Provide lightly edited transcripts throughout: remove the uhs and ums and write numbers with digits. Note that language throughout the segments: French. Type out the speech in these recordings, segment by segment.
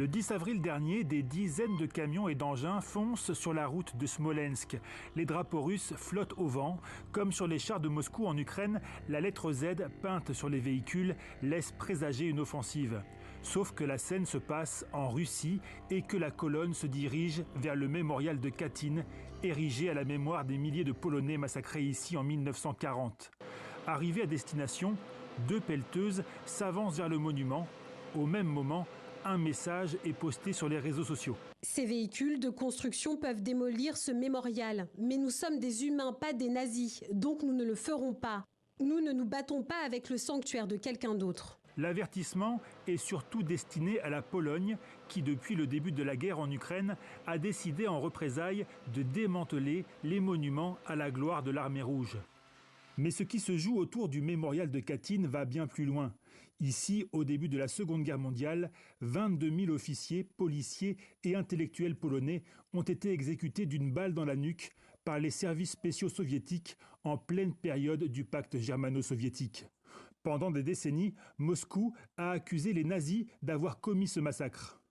Le 10 avril dernier, des dizaines de camions et d'engins foncent sur la route de Smolensk. Les drapeaux russes flottent au vent. Comme sur les chars de Moscou en Ukraine, la lettre Z peinte sur les véhicules laisse présager une offensive. Sauf que la scène se passe en Russie et que la colonne se dirige vers le mémorial de Katyn, érigé à la mémoire des milliers de Polonais massacrés ici en 1940. Arrivées à destination, deux pelleteuses s'avancent vers le monument. Au même moment, un message est posté sur les réseaux sociaux. Ces véhicules de construction peuvent démolir ce mémorial. Mais nous sommes des humains, pas des nazis. Donc nous ne le ferons pas. Nous ne nous battons pas avec le sanctuaire de quelqu'un d'autre. L'avertissement est surtout destiné à la Pologne qui, depuis le début de la guerre en Ukraine, a décidé en représailles de démanteler les monuments à la gloire de l'Armée rouge. Mais ce qui se joue autour du mémorial de Katyn va bien plus loin. Ici, au début de la Seconde Guerre mondiale, 22 000 officiers, policiers et intellectuels polonais ont été exécutés d'une balle dans la nuque par les services spéciaux soviétiques en pleine période du pacte germano-soviétique. Pendant des décennies, Moscou a accusé les nazis d'avoir commis ce massacre.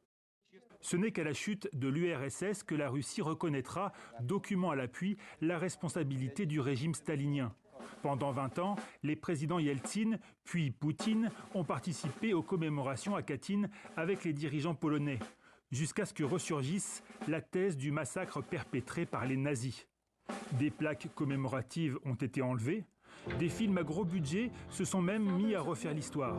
Ce n'est qu'à la chute de l'URSS que la Russie reconnaîtra, document à l'appui, la responsabilité du régime stalinien. Pendant 20 ans, les présidents Yeltsin puis Poutine ont participé aux commémorations à Katyn avec les dirigeants polonais, jusqu'à ce que ressurgisse la thèse du massacre perpétré par les nazis. Des plaques commémoratives ont été enlevées, des films à gros budget se sont même mis à refaire l'histoire.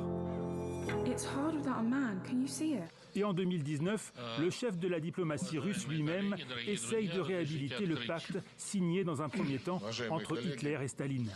Et en 2019, le chef de la diplomatie russe lui-même essaye de réhabiliter le pacte signé dans un premier temps entre Hitler et Staline.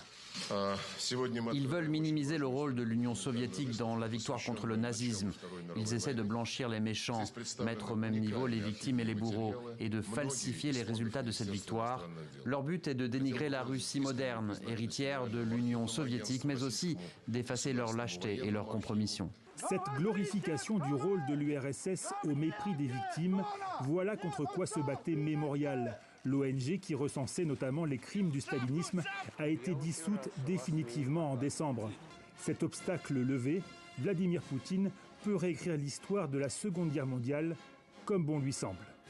Ils veulent minimiser le rôle de l'Union soviétique dans la victoire contre le nazisme. Ils essaient de blanchir les méchants, mettre au même niveau les victimes et les bourreaux, et de falsifier les résultats de cette victoire. Leur but est de dénigrer la Russie moderne, héritière de l'Union soviétique, mais aussi d'effacer leur lâcheté et leur compromission. Cette glorification du rôle de l'URSS au mépris des victimes, voilà contre quoi se battait Mémorial. L'ONG, qui recensait notamment les crimes du stalinisme, a été dissoute définitivement en décembre. Cet obstacle levé, Vladimir Poutine peut réécrire l'histoire de la Seconde Guerre mondiale comme bon lui semble.